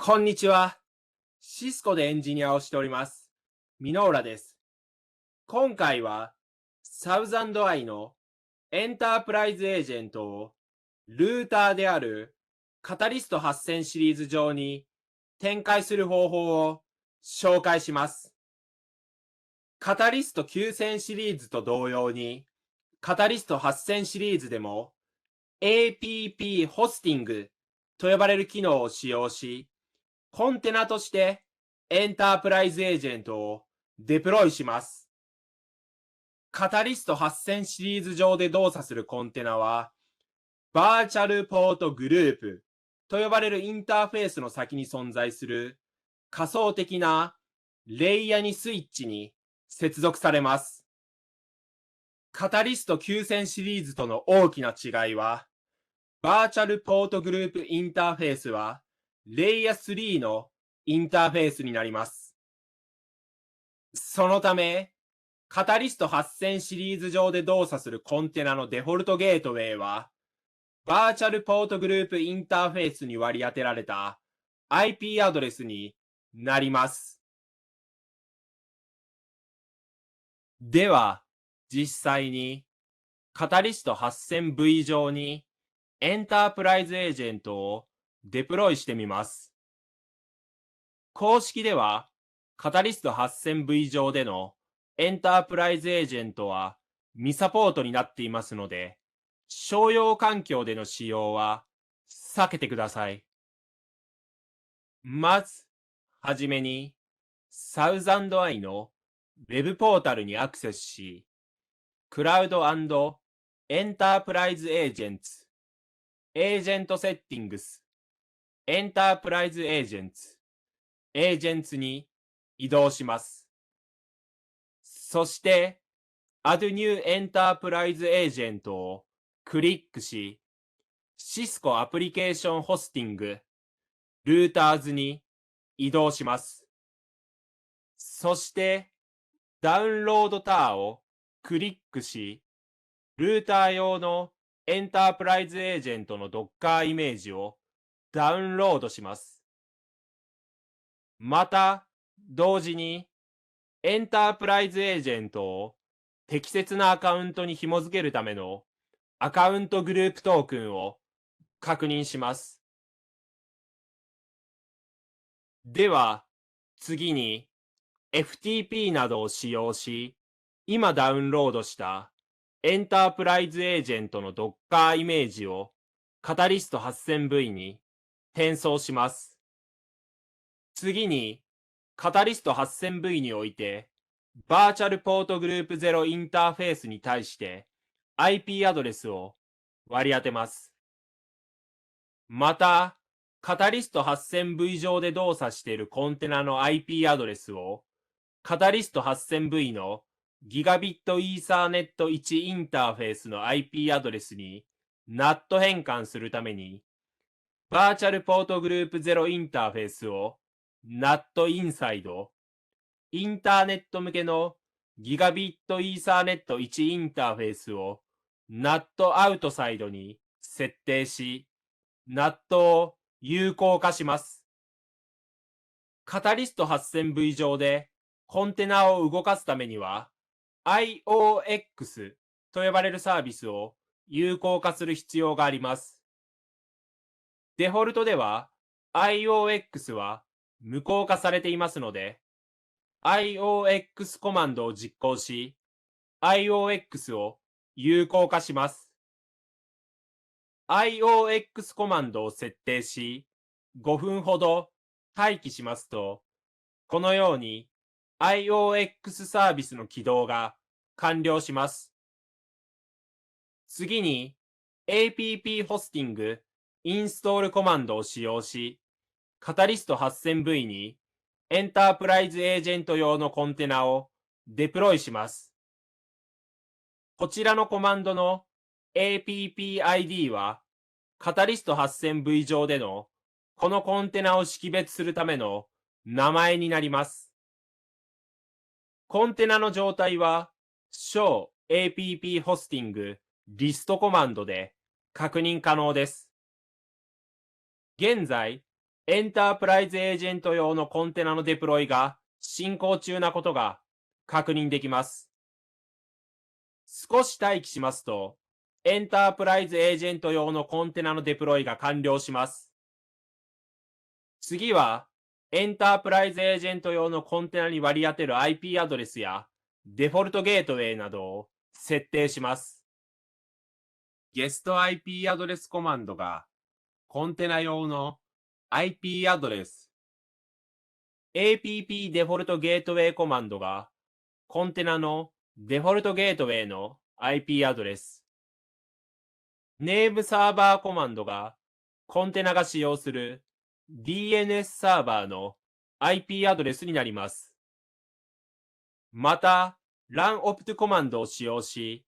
こんにちは。シスコでエンジニアをしております。ミノーラです。今回は、サウザンドアイのエンタープライズエージェントをルーターであるカタリスト8000シリーズ上に展開する方法を紹介します。カタリスト9000シリーズと同様に、カタリスト8000シリーズでも APP ホスティングと呼ばれる機能を使用し、コンテナとしてエンタープライズエージェントをデプロイします。カタリスト8000シリーズ上で動作するコンテナは、バーチャルポートグループと呼ばれるインターフェースの先に存在する仮想的なレイヤにスイッチに接続されます。カタリスト9000シリーズとの大きな違いは、バーチャルポートグループインターフェースは、レイヤ3のインターフェースになります。そのため、カタリスト8000シリーズ上で動作するコンテナのデフォルトゲートウェイは、バーチャルポートグループインターフェースに割り当てられた IP アドレスになります。では、実際にカタリスト 8000V 上にエンタープライズエージェントをデプロイしてみます。公式では、カタリスト 8000V 上でのエンタープライズエージェントは未サポートになっていますので、商用環境での使用は避けてください。まず、はじめに、サウザンドアイのウェブポータルにアクセスし、クラウド&エンタープライズエージェンツ、エージェントセッティングス、エンタープライズエージェンツ、エージェンツに移動します。そして、Add New Enterprise Agent をクリックし、シスコアプリケーションホスティング、ルーターズに移動します。そして、ダウンロードターをクリックし、ルーター用のエンタープライズエージェントの Docker イメージをダウンロードします。また、同時に、エンタープライズエージェントを適切なアカウントに紐付けるためのアカウントグループトークンを確認します。では、次に FTP などを使用し、今ダウンロードしたエンタープライズエージェントの Docker イメージをカタリスト 8000V に転送します。次に、カタリスト 8000V において、バーチャルポートグループ0インターフェースに対して IP アドレスを割り当てます。また、カタリスト 8000V 上で動作しているコンテナの IP アドレスを、カタリスト 8000V のギガビットイーサーネット1インターフェースの IP アドレスに NAT 変換するために、バーチャルポートグループ0インターフェースを NAT インサイド、インターネット向けのギガビットイーサーネット1インターフェースを NAT アウトサイドに設定し、NAT を有効化します。カタリスト 8000V 上でコンテナを動かすためには IOX と呼ばれるサービスを有効化する必要があります。デフォルトでは IOX は無効化されていますので、IOX コマンドを実行し、IOX を有効化します。IOX コマンドを設定し、5分ほど待機しますと、このように IOX サービスの起動が完了します。次に APP ホスティングインストールコマンドを使用し、カタリスト 8000V にエンタープライズエージェント用のコンテナをデプロイします。こちらのコマンドの APPID は、カタリスト 8000V 上でのこのコンテナを識別するための名前になります。コンテナの状態は、show app ホスティングリストコマンドで確認可能です。現在、エンタープライズエージェント用のコンテナのデプロイが進行中なことが確認できます。少し待機しますと、エンタープライズエージェント用のコンテナのデプロイが完了します。次は、エンタープライズエージェント用のコンテナに割り当てる IP アドレスやデフォルトゲートウェイなどを設定します。ゲスト IP アドレスコマンドがコンテナ用の IP アドレス、app デフォルトゲートウェイコマンドがコンテナのデフォルトゲートウェイの IP アドレス、ネームサーバーコマンドがコンテナが使用する DNS サーバーの IP アドレスになります。また、runopt コマンドを使用し、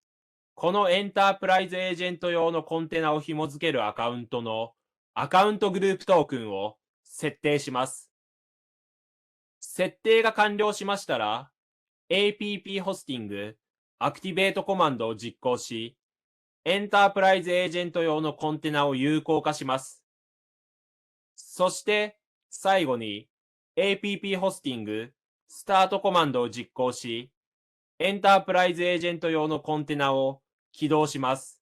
このエンタープライズエージェント用のコンテナを紐付けるアカウントのアカウントグループトークンを設定します。設定が完了しましたら、app ホスティング、アクティベートコマンドを実行し、エンタープライズエージェント用のコンテナを有効化します。そして、最後に app ホスティング、スタートコマンドを実行し、エンタープライズエージェント用のコンテナを起動します。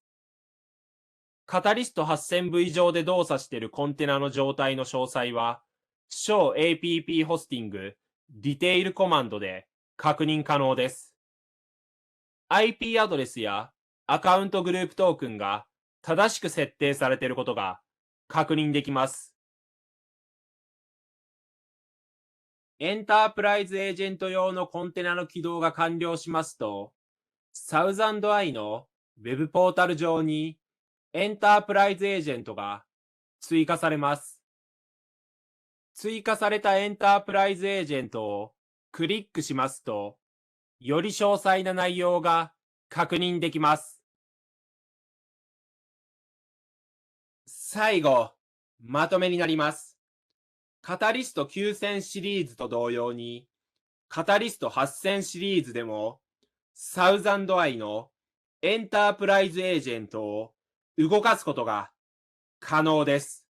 カタリスト 8000V 上で動作しているコンテナの状態の詳細は、show app ホスティング、ディテールコマンドで確認可能です。IP アドレスやアカウントグループトークンが正しく設定されていることが確認できます。エンタープライズエージェント用のコンテナの起動が完了しますと、サウザンドアイの Web ポータル上にエンタープライズエージェントが追加されます。追加されたエンタープライズエージェントをクリックしますと、より詳細な内容が確認できます。最後、まとめになります。カタリスト9000シリーズと同様に、カタリスト8000シリーズでも、サウザンドアイのエンタープライズエージェントを動かすことが可能です。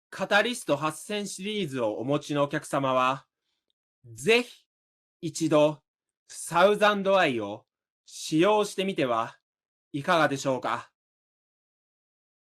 カタリスト8000シリーズをお持ちのお客様は、ぜひ一度サウザンドアイを使用してみてはいかがでしょうか。